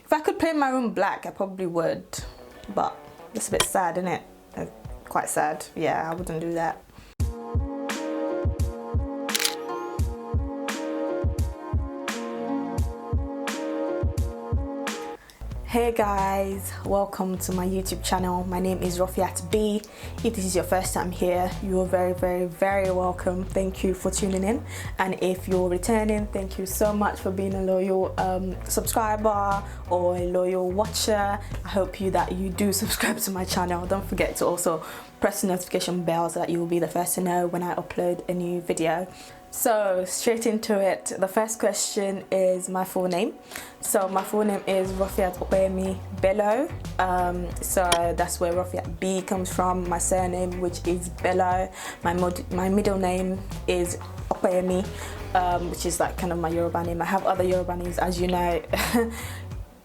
If I could paint my room black, I probably would, but it's a bit sad, isn't it? Quite sad. Yeah, I wouldn't do that. Hey guys, welcome to my YouTube channel. My name is Rofiat B. If this is your first time here, you are very welcome. Thank you for tuning in, and if you're returning, thank you so much for being a loyal subscriber or a loyal watcher. I hope that you do subscribe to my channel. Don't forget to also press the notification bell so that you will be the first to know when I upload a new video. So straight into it, the first question is my full name. So my full name is Rofiat Bello. So that's where Rofiat B comes from. My surname, which is Bello. My middle name is Opeyemi, which is like kind of my Yoruba name. I have other Yoruba names, as you know.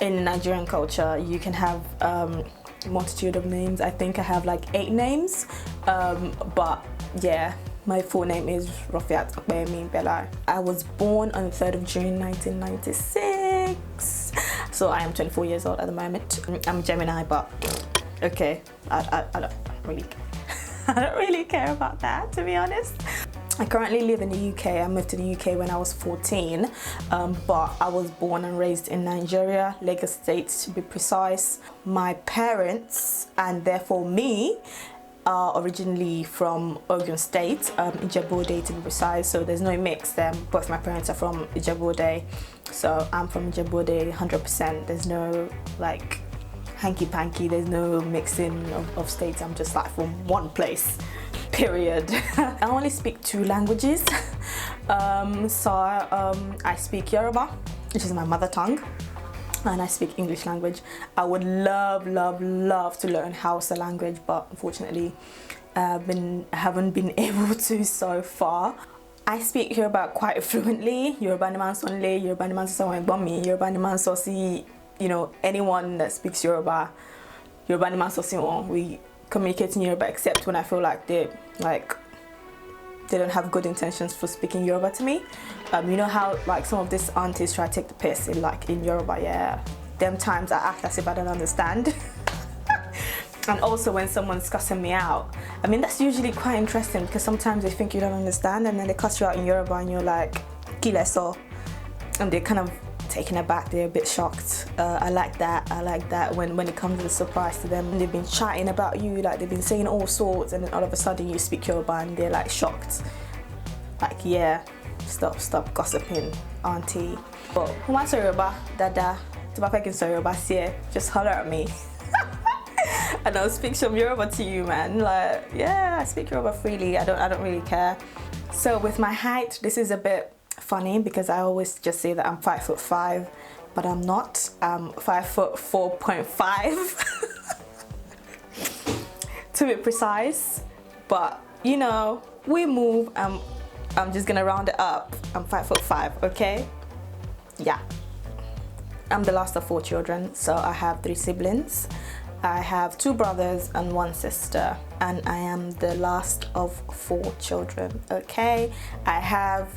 In Nigerian culture, you can have multitude of names. I think I have like 8 names, but yeah. My full name is Rofiat Bello. I was born on the 3rd of June 1996, so I am 24 years old at the moment. I'm Gemini, but okay, I don't really I don't really care about that, to be honest. I currently live in the UK. I moved to the UK when I was 14, but I was born and raised in Nigeria, Lagos State to be precise. My parents, and therefore me, are originally from Ogun State, Ijebu-Ode to be precise, so there's no mix there. Both my parents are from Ijebu-Ode, so I'm from Ijebu-Ode 100%. There's no like hanky-panky, there's no mixing of states. I'm just like from one place, period. I only speak 2 languages. I speak Yoruba, which is my mother tongue, and I speak English language. I would love to learn Hausa language, but unfortunately I haven't been able to so far. I speak Yoruba quite fluently. Yoruba ni man sonle, Yoruba ni man so bomi, Yoruba ni man so si, you know, anyone that speaks Yoruba ni man so si on. We communicate in Yoruba, except when I feel like they don't have good intentions for speaking Yoruba to me. You know how like some of these aunties try to take the piss in Yoruba, yeah. Them times I act as if I don't understand. And also when someone's cussing me out, I mean that's usually quite interesting because sometimes they think you don't understand and then they cuss you out in Yoruba and you're like, "Kile so," and they're kind of taken aback, they're a bit shocked. I like that when it comes as a surprise to them. They've been chatting about you, like they've been saying all sorts, and then all of a sudden you speak Yoruba and they're like shocked. Like, yeah, stop gossiping, auntie. But who wants Yoruba? Dada, Yoruba, just holler at me. And I'll speak some Yoruba to you, man. Like, yeah, I speak Yoruba freely. I don't really care. So with my height, this is a bit funny because I always just say that I'm 5'5", but I'm not. I'm 5'4.5" to be precise. But you know, we move. I'm just gonna round it up. I'm 5'5", okay? Yeah. I'm the last of 4 children, so I have 3 siblings. I have 2 brothers and 1 sister, and I am the last of 4 children, okay? I have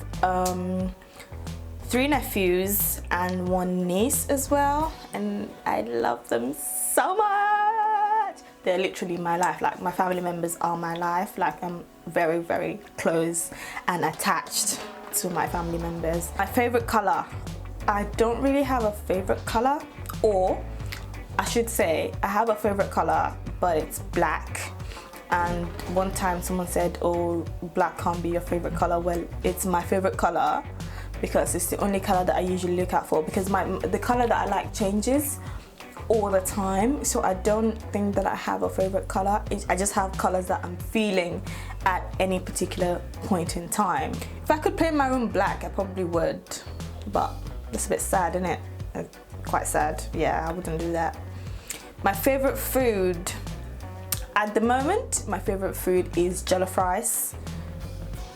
3 nephews and 1 niece as well, and I love them so much. They're literally my life. Like, my family members are my life. Like, I'm very close and attached to my family members. My favorite color, I don't really have a favorite color, or I should say I have a favorite color, but it's black. And one time someone said, oh, black can't be your favorite color. Well, it's my favorite color because it's the only color that I usually look out for, because the color that I like changes all the time. So I don't think that I have a favorite color. I just have colors that I'm feeling at any particular point in time. If I could paint my room black, I probably would, but it's a bit sad, isn't it? Quite sad. Yeah, I wouldn't do that. My favorite food at the moment, my favorite food is jollof rice.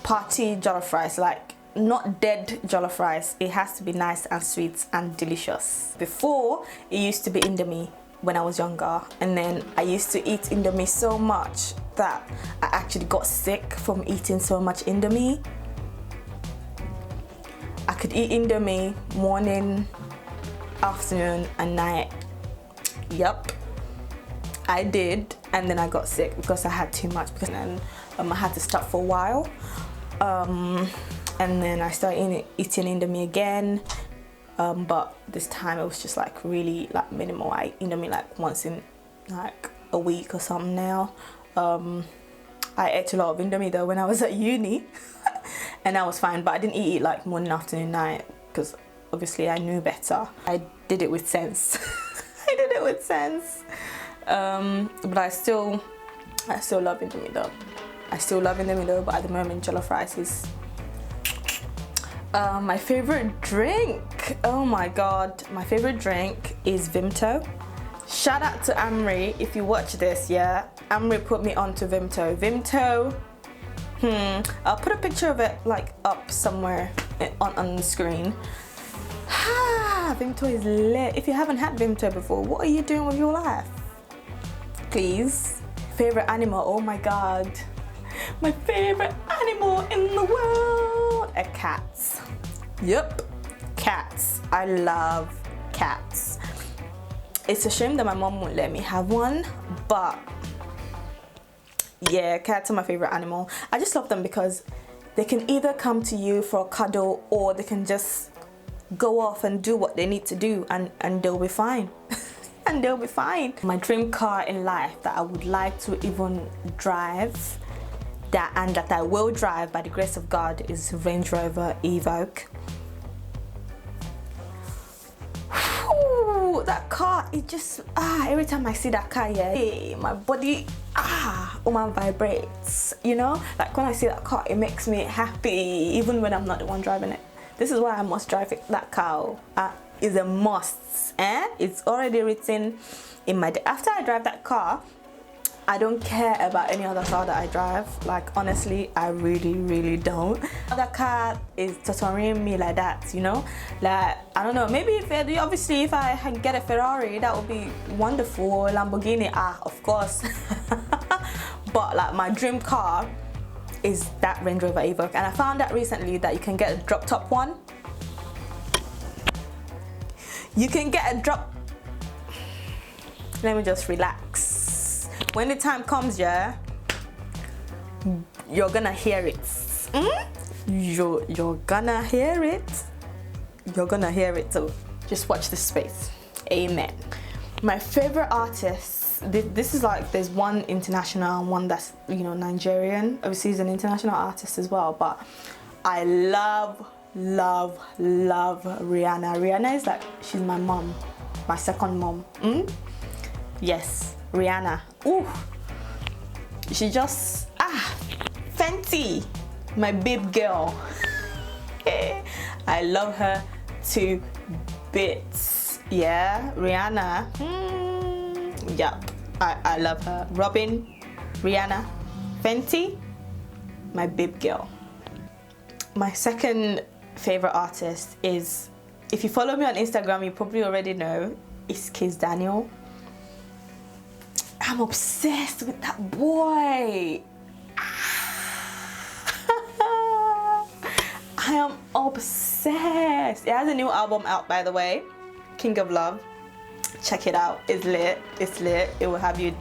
Party jollof rice, like not dead jollof rice. It has to be nice and sweet and delicious. Before, it used to be Indomie when I was younger, and then I used to eat Indomie so much that I actually got sick from eating so much Indomie. I could eat Indomie morning, afternoon and night. Yep, I did, and then I got sick because I had too much. Because then I had to stop for a while, and then I started eating Indomie again. But this time it was just like really like minimal. I eat Indomie like once in like a week or something now. I ate a lot of Indomie though when I was at uni, and I was fine. But I didn't eat it like morning, afternoon, night because obviously I knew better. I did it with sense. I did it with sense. But I still love Indomie though. But at the moment jollof rice is my favorite drink. Oh my god, my favorite drink is Vimto. Shout out to Amri if you watch this. Yeah, Amri put me onto Vimto. I'll put a picture of it like up somewhere on the screen. Vimto is lit. If you haven't had Vimto before, what are you doing with your life? Please. Favorite animal? Oh my god, my favorite animal in the world are cats. Yep, cats. I love cats. It's a shame that my mom won't let me have one, but yeah, cats are my favorite animal. I just love them because they can either come to you for a cuddle or they can just go off and do what they need to do, and they'll be fine. And they'll be fine. My dream car in life that I would like to even drive, that I will drive by the grace of God, is Range Rover Evoque. Whew, that car, it just every time I see that car, yeah, my body vibrates, you know. Like when I see that car, it makes me happy even when I'm not the one driving it. This is why I must drive that car. It's a must. It's already written in my after I drive that car, I don't care about any other car that I drive. Like honestly, I really don't. That car is tutoring me like that, you know. Like I don't know, maybe obviously if I get a Ferrari, that would be wonderful, or a Lamborghini, of course. But like my dream car is that Range Rover Evoque, and I found out recently that you can get a drop top one. You can get a drop. Let me just relax. When the time comes, yeah, you're gonna hear it. You're gonna hear it. You're gonna hear it. So just watch this space. Amen. My favorite artists. This is like, there's one international and one that's, you know, Nigerian. Obviously he's an international artist as well, but I love Rihanna. Rihanna is like, she's my mom, my second mom. Yes, Rihanna. Ooh, she just Fenty, my babe girl. I love her to bits. Yeah, Rihanna. Yep, I love her. Robin, Rihanna, Fenty, my babe girl. My second favorite artist is, if you follow me on Instagram, you probably already know, is Kiss Daniel. I'm obsessed with that boy. I am obsessed. It has a new album out, by the way, King of Love. Check it out. It's lit. It's lit. It will have you.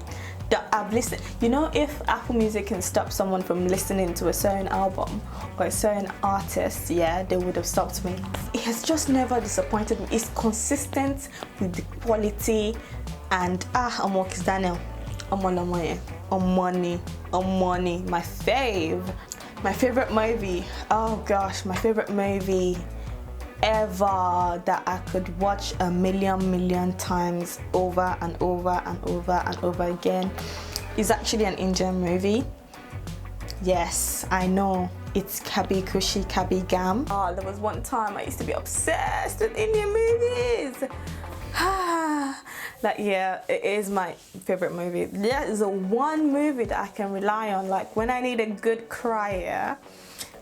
I've listened. You know, if Apple Music can stop someone from listening to a certain album or a certain artist, yeah, they would have stopped me. It has just never disappointed me. It's consistent with the quality, and I'm Kiss Daniel. I'm on money. My fave. My favorite movie. Oh gosh, my favorite movie ever that I could watch a million times over and over again is actually an Indian movie. Yes, I know, it's Kabhi Khushi Kabhi Gham. There was one time I used to be obsessed with Indian movies. Like, yeah, it is my favorite movie. That is the one movie that I can rely on. Like when I need a good crier,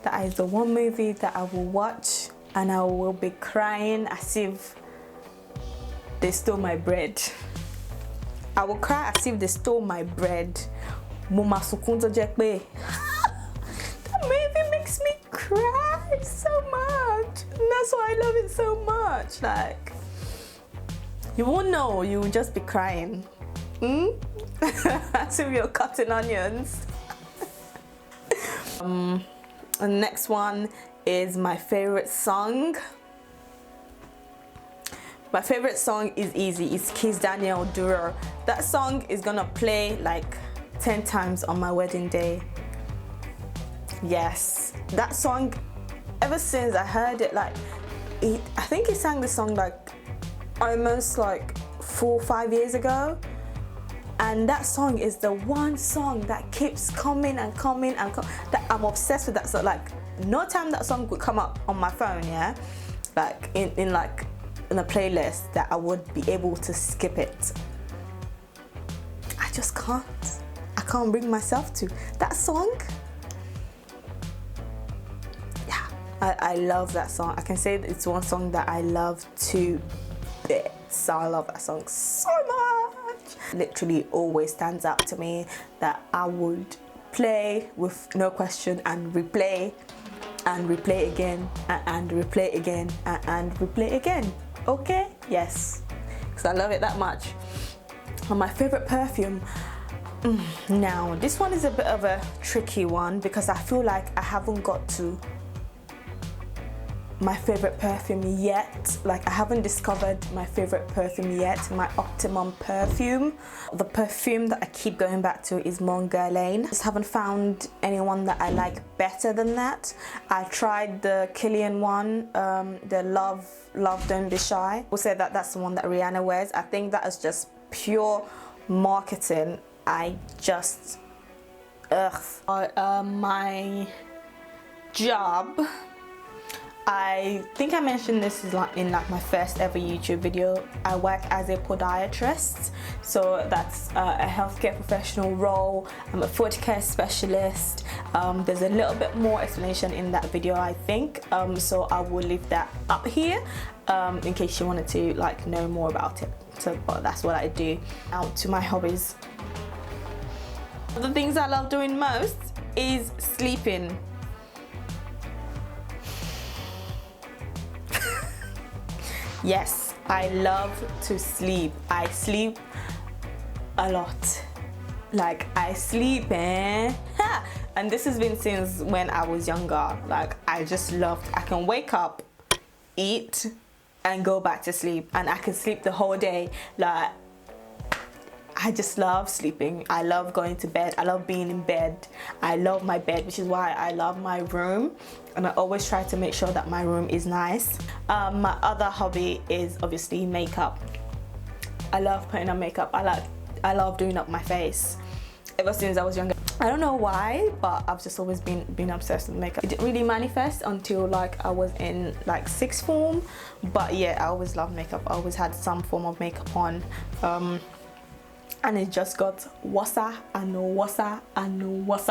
that is the one movie that I will watch and I will be crying as if they stole my bread. I will cry as if they stole my bread. Mama Sukunto Jekbe. That movie makes me cry so much. And that's why I love it so much. Like, You won't know, you will just be crying. As if you're cutting onions. The next one is my favorite song. My favorite song is easy. It's Kiss Daniel Durer. That song is gonna play like 10 times on my wedding day. Yes, that song, ever since I heard it, like I think he sang the song like almost like 4 or 5 years ago, and that song is the one song that keeps coming and coming and that I'm obsessed with that song. Like no time that song would come up on my phone, yeah, like in a playlist, that I would be able to skip it. I just can't. I can't bring myself to that song. Yeah, I love that song. I can say that it's one song that I love to bits. I love that song so much. Literally always stands out to me, that I would play with no question and replay and replay again and replay again and replay again. Okay, yes, because I love it that much. And my favorite perfume, now this one is a bit of a tricky one, because I feel like I haven't got to my favorite perfume yet. Like I haven't discovered my favorite perfume yet, my optimum perfume. The perfume that I keep going back to is Mon Guerlain. Just haven't found anyone that I like better than that. I tried the Killian one, the Love Don't Be Shy. We'll say that that's the one that Rihanna wears. I think that is just pure marketing. I just my job, I think I mentioned this is like in like my first ever YouTube video. I work as a podiatrist, so that's a healthcare professional role. I'm a foot care specialist. There's a little bit more explanation in that video, I think, so I will leave that up here in case you wanted to like know more about it. So but that's what I do. Out to my hobbies. The things I love doing most is sleeping. Yes, I love to sleep. I sleep a lot. Like I sleep, and this has been since when I was younger. Like I just loved, I can wake up, eat, and go back to sleep, and I can sleep the whole day. Like I just love sleeping. I love going to bed. I love being in bed. I love my bed, which is why I love my room, and I always try to make sure that my room is nice. My other hobby is obviously makeup. I love putting on makeup. I love doing up my face. Ever since I was younger, I don't know why, but I've just always been obsessed with makeup. It didn't really manifest until like I was in like sixth form, but yeah, I always loved makeup. I always had some form of makeup on. And it just got worse and worse and worse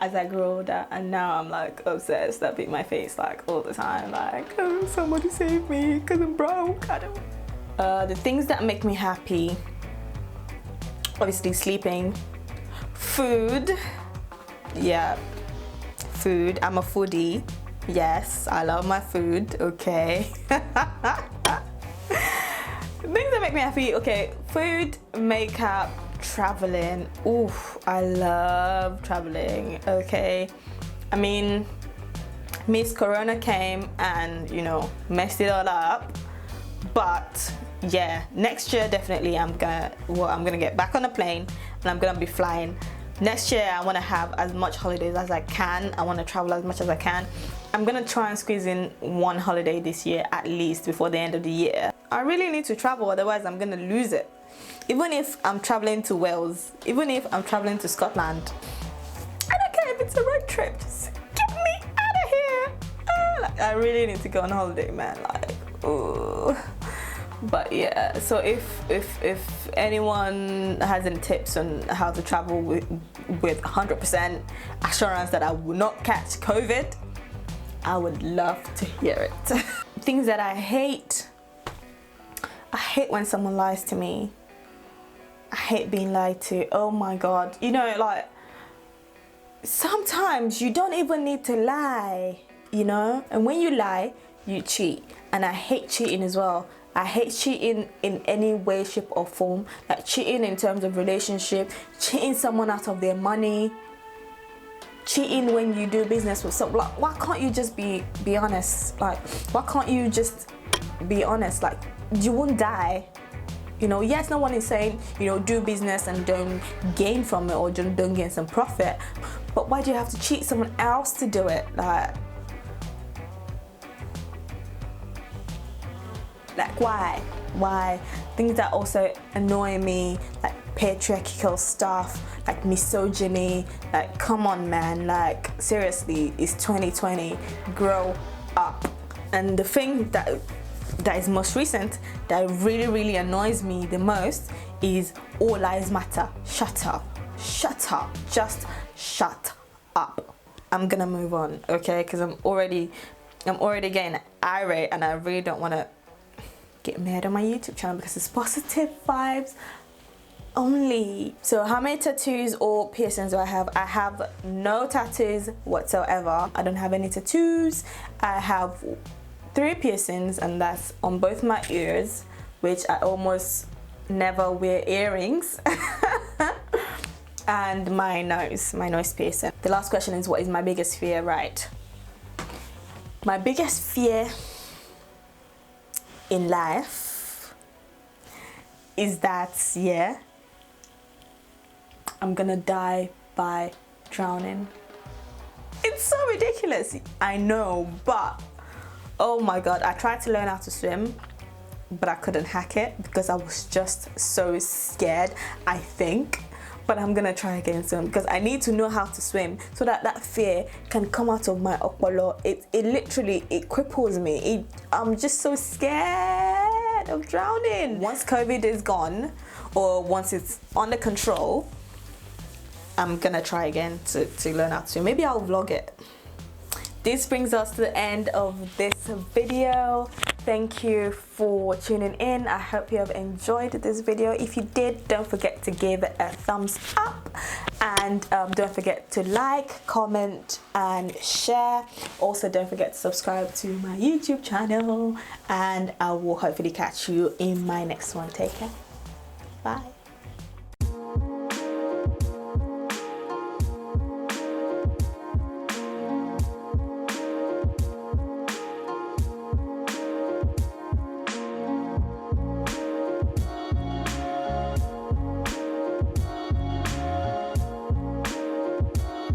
as I grew older, and now I'm like obsessed. I beat my face like all the time, like, oh, somebody save me because I'm broke. I don't. The things that make me happy, obviously sleeping, food. Yeah, food. I'm a foodie. Yes, I love my food. Okay. Things that make me happy, okay, food, makeup, traveling. Oof, I love traveling, okay. I mean, Miss Corona came and, you know, messed it all up. But yeah, next year definitely I'm gonna get back on a plane and I'm gonna be flying. Next year I want to have as much holidays as I can. I want to travel as much as I can. I'm gonna try and squeeze in one holiday this year at least before the end of the year. I really need to travel, otherwise I'm gonna lose it. Even if I'm traveling to Wales, even if I'm traveling to Scotland, I don't care if it's a road trip, just get me out of here. Like, I really need to go on holiday, man. Like, ooh. But yeah, so if anyone has any tips on how to travel with 100% assurance that I will not catch COVID, I would love to hear it. Things that I hate when someone lies to me. I hate being lied to. Oh my god. You know, like, sometimes you don't even need to lie, you know? And when you lie, you cheat. And I hate cheating as well. I hate cheating in any way, shape or form. Like cheating in terms of relationship, cheating someone out of their money, cheating when you do business with someone. Like, why can't you just be honest? Like, why can't you just be honest? Like, you won't die. You know, yes, no one is saying, you know, do business and don't gain from it or don't gain some profit. But why do you have to cheat someone else to do it? Like why? Why? Things that also annoy me, like patriarchal stuff, like misogyny. Like, come on, man. Like, seriously, it's 2020. Grow up. And the thing that is most recent, that really annoys me the most, is all lives matter. Shut up. Shut up. Just shut up. I'm gonna move on, okay? Because I'm already getting irate, and I really don't want to get mad on my YouTube channel because it's positive vibes only. So how many tattoos or piercings do I have? I have no tattoos whatsoever. I don't have any tattoos. I have 3 piercings, and that's on both my ears, which I almost never wear earrings. And my nose piercing. The last question is, what is my biggest fear? Right. My biggest fear in life is that, yeah, I'm gonna die by drowning. It's so ridiculous, I know, but oh my god, I tried to learn how to swim, but I couldn't hack it because I was just so scared, I think. But I'm gonna try again soon because I need to know how to swim so that that fear can come out of my okpolo. It literally, it cripples me. I'm just so scared of drowning. Once COVID is gone, or once it's under control, I'm gonna try again to learn how to swim. Maybe I'll vlog it. This brings us to the end of this video. Thank you for tuning in. I hope you have enjoyed this video. If you did, don't forget to give it a thumbs up, and don't forget to like, comment and share. Also, don't forget to subscribe to my YouTube channel, and I will hopefully catch you in my next one. Take care. Bye.